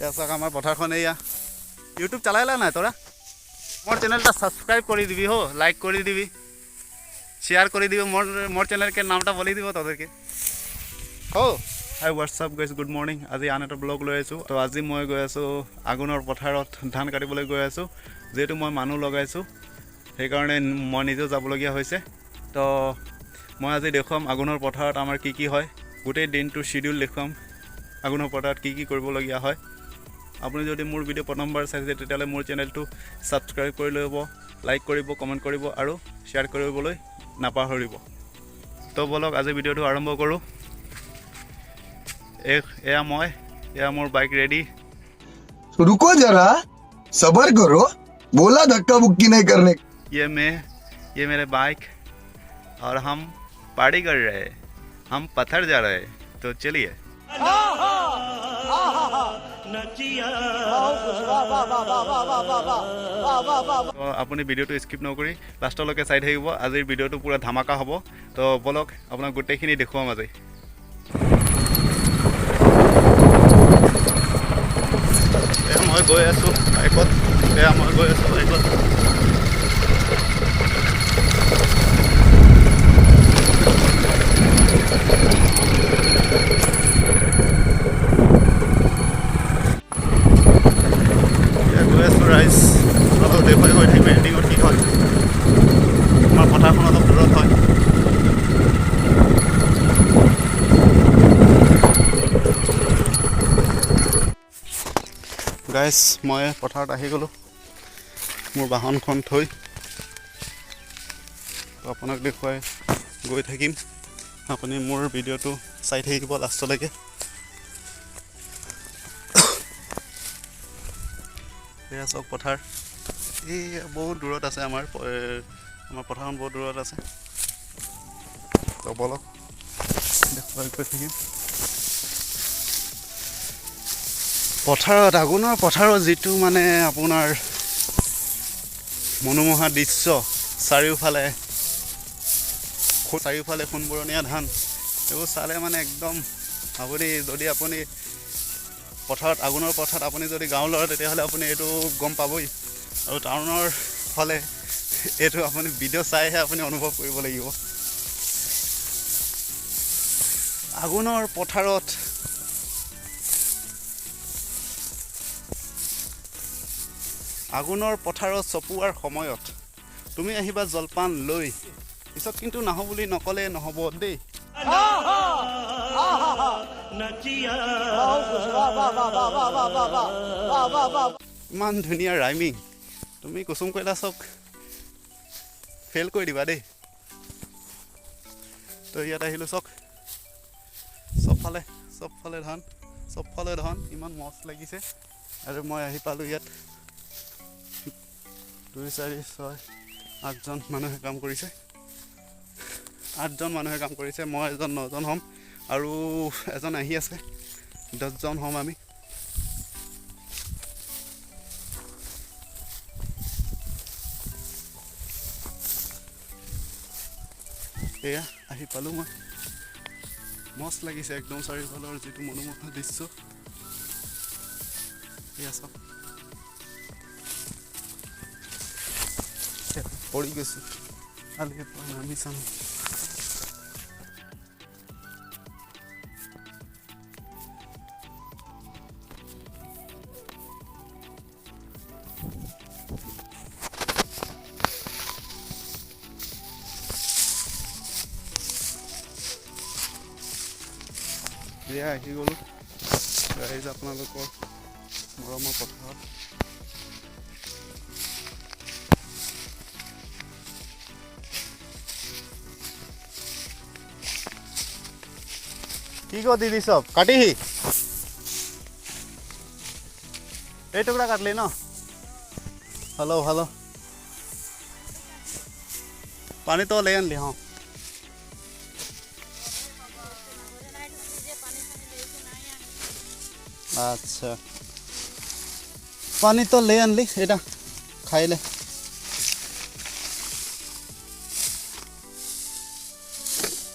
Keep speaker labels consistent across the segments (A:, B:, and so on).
A: এয়া চাওক আমাৰ পথাৰখন এয়া ইউটিউব চলাইলা নাই তোরা मोर चैनल टा सब्सक्राइब कर दी हो लाइक कर दी शेयर कर दी मोर चैनल के नाम बोली दी तक हो high WhatsApp guys good morning आज आन एट ब्लग लै आसो तो आज मैं गई आसो आगुनर पथार धान काटिबले गई आसो जेहेतु मैं मानुह लगाइसो সেইকাৰণে मैं निजे जाबलगिया होइसे तो मैं आज देखुवाम आगुनर पथारत आमार की है गोटे दिन तो शिड्यूल देखुवाम आगुनर पथारत की करबलगिया है আপুনি যদি মোৰ ভিডিও প্ৰথমবাৰ চাইছে তেতিয়াহ'লে মোৰ চেনেলটো সাবস্ক্ৰাইব কৰি ল'ব লাইক কৰিব কমেন্ট কৰিব আৰু শ্বেয়াৰ কৰিবলৈ নাপাহৰিব তো বলক আজি ভিডিওটো আৰম্ভ কৰো এয়া মোৰ বাইক ৰেডি
B: रुको जरा सब्र करो बोला धक्का बुक्की नहीं करने
A: ये मेरे बाइक और हम पार्टी कर रहे हैं हम पत्थर जा रहे हैं तो चलिए আপুনি ভিডিওটো স্কিপ নকৰি লাষ্টলৈকে চাই থাকিব আজিৰ ভিডিওটো পুৰা ধামাকা হ'ব তো বলক আপোনাক গোটেইখিনি দেখুৱাম আজি মই গৈ আছো বাইকত राइज देखुৱাই গৈ থাকিম এণ্ডিঙত কি হয় আমাৰ পথাৰখন অলপ দূৰত হয় গাইজ মই পথাৰত আহি গ'লোঁ মোৰ বাহনখন থৈ আপোনাক দেখুৱাই গৈ থাকিম আপুনি মোৰ ভিডিঅ'টো চাই থাকিব লাষ্টলৈকে এয়া চক পথাৰ এই বহুত দূৰত আছে আমাৰ পথাৰখন বহুত দূৰত আছে তো বলক দেখুৱাই গৈ থাকিম পথাৰত আগুনৰ পথাৰত যিটো মানে আপোনাৰ মনোমোহা দৃশ্য চাৰিওফালে সোণবৰণীয়া ধান এইবোৰ চালে মানে একদম যদি আপুনি পথাৰত আগুনৰ পথাৰত আপুনি যদি গাঁও লয় তেতিয়াহ'লে আপুনি এইটো গম পাবই আৰু টাউনৰ ফালে এইটো আপুনি ভিডিঅ' চাইহে আপুনি অনুভৱ কৰিব লাগিব আগুনৰ পথাৰত চপোৱাৰ সময়ত তুমি আহিবা জলপান লৈ পিছত কিন্তু নাহো বুলি নকলে নহ'ব দেই ইমান ধুনীয়া ৰাইমিং তুমি কুসুম কৈলাশক ফেল কৰি দিবা দেই তো ইয়াত আহিলোঁ চবফালে ধান ইমান মস্ত লাগিছে আৰু মই আহি পালোঁ ইয়াত 2 4 6 8জন মানুহে কাম কৰিছে 8জন মানুহে কাম কৰিছে মই এজন 9জন হ'ম আৰু এজন আহি আছে 10জন হ'ম আমি এয়া আহি পালোঁ মই মস্ত লাগিছে একদম চাৰিওফালৰ যিটো মনোমোহা দৃশ্য এয়া চব পৰি গৈছোঁ আলিৰ পৰা নামি চাম এয়া আহি গ'লোঁ ৰাইজ আপোনালোকৰ মৰমৰ পথাৰত কি কো দিদি সব কাটি হি এই টুকরা কাটলি না ভালো পানি তো ले आनली हाँ अच्छा पानी तो ले आनली एटा खाइले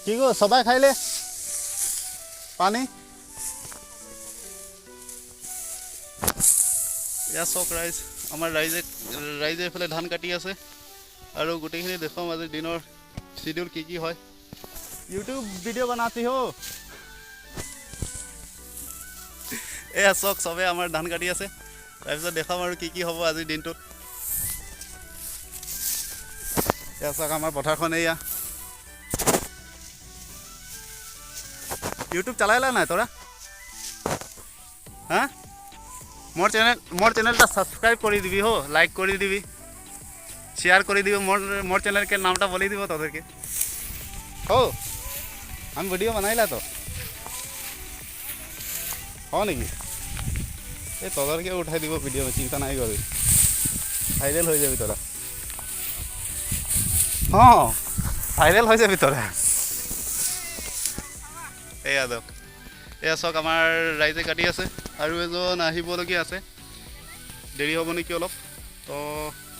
A: কি গো সবাই খাইলে পানি এয়া চাওক ৰাইজ, আমাৰ ৰাইজে এইফালে ধান কাটি আছে আৰু গোটেইখিনি দেখুৱাম আজি দিনৰ শিডিউল কি হয়। ইউটিউব ভিডিঅ' বনাতি হো। এয়া চাওক চবে আমাৰ ধান কাটি আছে, তাৰপিছত দেখাম আৰু কি হ'ব আজিৰ দিনটোত। এয়া চাওক আমাৰ পথাৰখন এয়া। ইউটিউব চালাইলা নাই তোরা? হ্যাঁ, মোর চ্যানেলটা সাবস্ক্রাইব করে দিবি হো, লাইক করে দিবি, শেয়ার করে দিবি। মোর চ্যানেলকে নামটা বলে দিব তোদেরকে। ও আমি ভিডিও বানাইলা তো हाँ নেকি? এই তোদেরকে উঠাই দিব ভিডিও, চিন্তা নাই করবি, ভাইরাল হয়ে যাবি তোরা। হ্যাঁ ভাইরাল হয়ে যাবি তোরা। এয়া দেখ, এয়া চাওক আমাৰ ৰাইজে কাটি আছে আৰু এজন আহিবলগীয়া আছে, দেৰি হ'ব নেকি অলপ। তো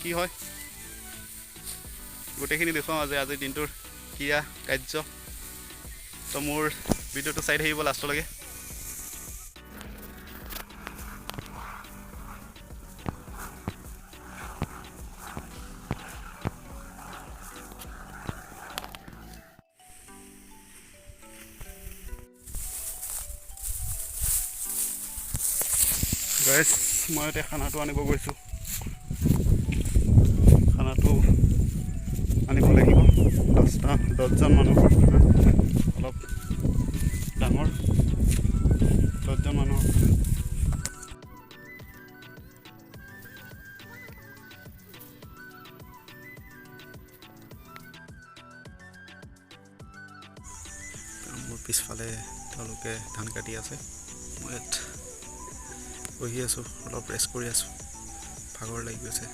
A: কি হয় গোটেইখিনি দেখুৱাম আজিৰ দিনটোৰ ক্ৰিয়া কাৰ্য। তো মোৰ ভিডিঅ'টো চাই থাকিব লাষ্টলৈকে। গাইজ মই এতিয়া খানাটো আনিব গৈছোঁ, খানাটো আনিব লাগিব। 10জন মানুহ, অলপ ডাঙৰ 10জন মানুহ। মোৰ পিছফালে তেওঁলোকে ধান কাটি আছে, মই ইয়াত বহি আছোঁ, অলপ ৰেষ্ট কৰি আছোঁ, ভাগৰ লাগি গৈছে।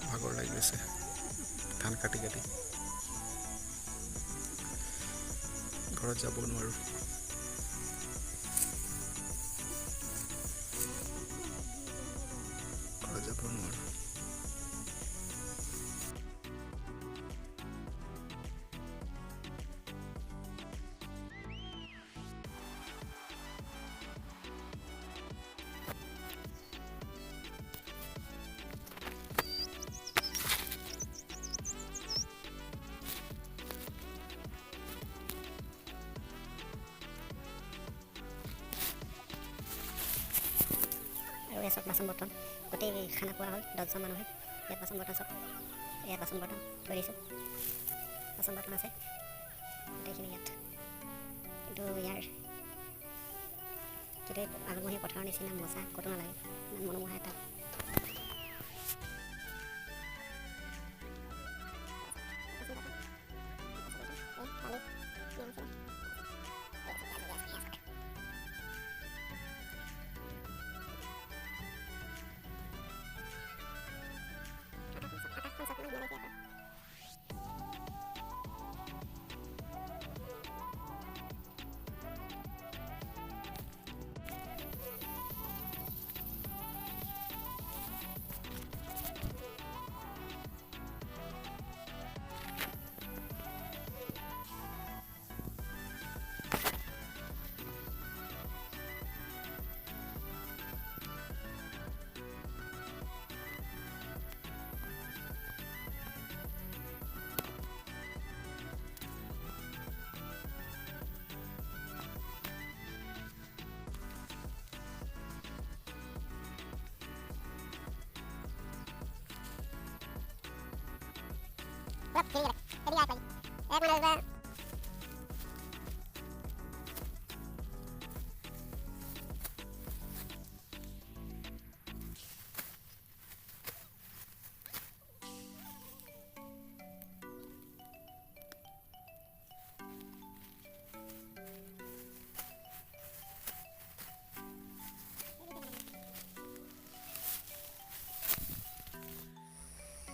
A: ভাগৰ লাগি গৈছে ধান কাটি কাটি, ঘৰত যাব নোৱাৰোঁ। ঘৰত যাব নোৱাৰোঁ।
C: আৰু এয়া চব বাচন বৰ্তন, গোটেই খানা খোৱা হ'ল 10জন মানুহে। ইয়াত বাচন বৰ্তন চব, ইয়াত বাচন বৰ্তন থৈ দিছোঁ, বাচন বৰ্তন আছে গোটেইখিনি ইয়াত। কিন্তু ইয়াৰ গোটেই আলমহীয়া পথাৰৰ নিচিনা মজা ক'তো নালাগে, ইমান মনোমোহা এটা।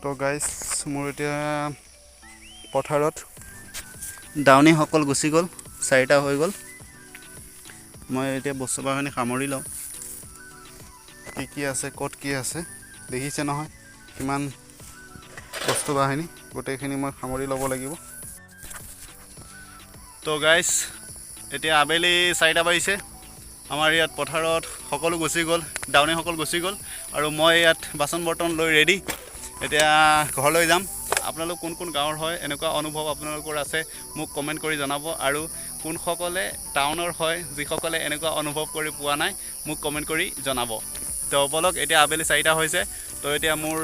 A: তো গাইজ মোৰ এতিয়া পথাৰত দাৱনীসকল গুচি গ'ল, 4টা হৈ গ'ল। মই এতিয়া বস্তু বাহিনী সামৰি লওঁ, কি আছে ক'ত কি আছে দেখিছে নহয়, কিমান বস্তু বাহিনী, গোটেইখিনি মই সামৰি ল'ব লাগিব। তো গাইজ এতিয়া আবেলি 4টা বাজিছে আমাৰ ইয়াত পথাৰত সকলো গুচি গ'ল ডাউনীসকল গুচি গ'ল আৰু মই ইয়াত বাচন বৰ্তন লৈ ৰেডি এতিয়া ঘৰলৈ যাম আপোনালোক কোন কোন গাঁৱৰ হয় এনেকুৱা অনুভৱ আপোনালোকৰ আছে মোক কমেণ্ট কৰি জনাব আৰু কোনসকলে টাউনৰ হয় যিসকলে এনেকুৱা অনুভৱ কৰি পোৱা নাই মোক কমেণ্ট কৰি জনাব তো বলক এতিয়া আবেলি 4টা হৈছে তো এতিয়া মোৰ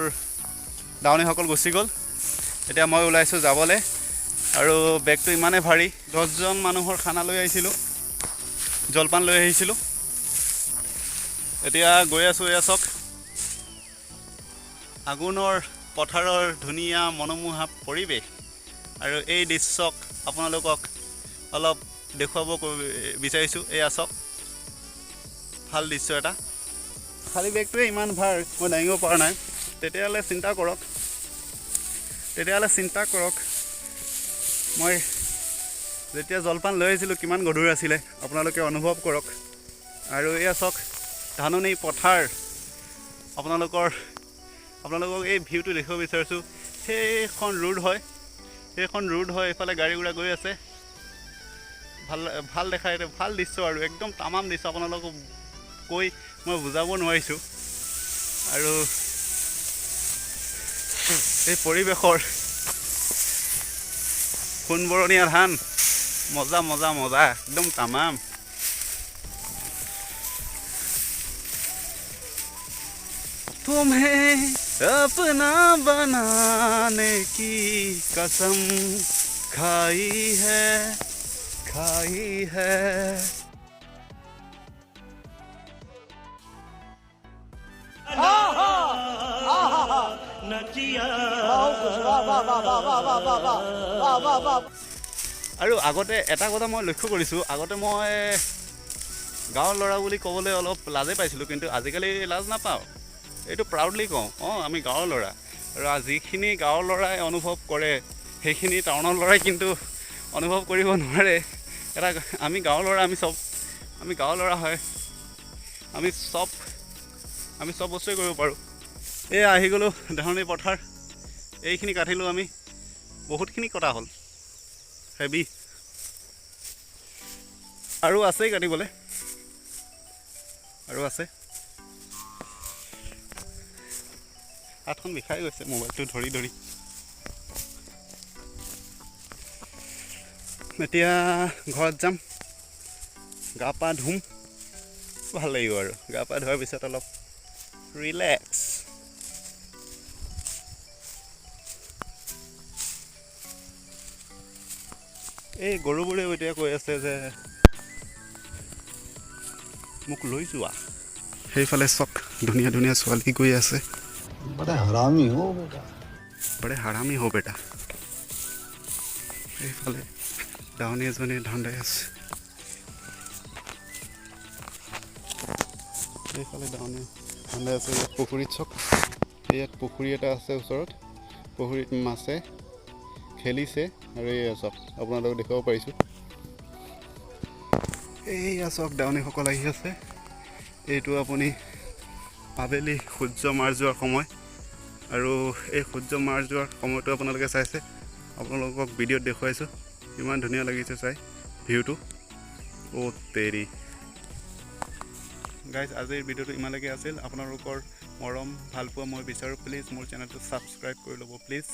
A: ডাউনীসকল গুচি গ'ল এতিয়া মই ওলাইছোঁ যাবলৈ আৰু বেগটো ইমানেই ভাৰী 10জন মানুহৰ খানা লৈ আহিছিলোঁ জলপান লৈ আহিছিলোঁ এতিয়া গৈ আছোঁ এয়া চাওক আগুনৰ পথাৰৰ ধুনীয়া মনোমোহা পৰিৱেশ আৰু এই দৃশ্যক আপোনালোকক অলপ দেখুৱাব বিচাৰিছোঁ এয়া চাওক ভাল দৃশ্য এটা খালী বেগটোৱে ইমান ভাৰ মই দাঙিব পৰা নাই তেতিয়াহ'লে চিন্তা কৰক মই যেতিয়া জলপান লৈ আহিছিলোঁ কিমান গধুৰ আছিলে আপোনালোকে অনুভৱ কৰক আৰু এয়া চাওক ধাননি পথাৰ আপোনালোকক এই ভিউটো দেখিব বিচাৰিছোঁ সেইখন ৰোড হয় এইফালে গাড়ী ঘোঁৰা গৈ আছে ভাল দেখাই ভাল দৃশ্য আৰু একদম তামাম দৃশ্য আপোনালোকক কৈ মই বুজাব নোৱাৰিছোঁ আৰু এই পৰিৱেশৰ সোণবৰণীয়া ধান মজা একদম তামাম तुम्हें अपना बनाने की कसम खाई है আৰু আগতে এটা কথা মই লক্ষ্য কৰিছোঁ আগতে মই গাঁৱৰ ল'ৰা বুলি ক'বলৈ অলপ লাজে পাইছিলোঁ কিন্তু আজিকালি লাজ নাপাওঁ এইটো প্ৰাউডলি কওঁ আমি গাঁৱৰ ল'ৰা আৰু যিখিনি গাঁৱৰ ল'ৰাই অনুভৱ কৰে সেইখিনি টাউনৰ ল'ৰাই কিন্তু অনুভৱ কৰিব নোৱাৰে আমি গাঁৱৰ ল'ৰা আমি গাঁৱৰ ল'ৰা হয় আমি চব বস্তুৱে কৰিব পাৰোঁ এই আহি গ'লোঁ ধাননি পথাৰ এইখিনি কাটিলোঁ আমি বহুতখিনি কটা হ'ল হেভি আৰু আছেই কাটিবলৈ আৰু আছে হাতখন বিষাই গৈছে মোবাইলটো ধৰি এতিয়া ঘৰত যাম গা পা ধুম ভাল লাগিব আৰু গা পা ধোৱাৰ পিছত অলপ ৰিলেক্স এই গৰুবোৰেও এতিয়া কৈ আছে যে মোক লৈ যোৱা সেইফালে চক ধুনীয়া ছোৱালী গৈ আছে
B: बड़े हरामी हो बेटा
A: এইফালে ডাউনী এজনী ধান্দাই আছে ইয়াত পুখুৰীত চক ইয়াত পুখুৰী এটা আছে ওচৰত পুখুৰীত মাছে খেলিছে আৰু এয়া চক আপোনালোকক দেখাব পাৰিছোঁ এইয়া চক ডাউনীসকল আহি আছে এইটো আপুনি আবেলি সূৰ্য মাৰ যোৱাৰ সময় আৰু এই সূৰ্য মাৰ যোৱাৰ সময়টো আপোনালোকে চাইছে আপোনালোকক ভিডিঅ'ত দেখুৱাইছোঁ ইমান ধুনীয়া লাগিছে চাই ভিউটো তেৰি গাইজ আজিৰ ভিডিঅ'টো ইমানলৈকে আছিল আপোনালোকৰ মৰম ভালপোৱা মই বিচাৰোঁ প্লিজ মোৰ চেনেলটো ছাবস্ক্ৰাইব কৰি ল'ব প্লিজ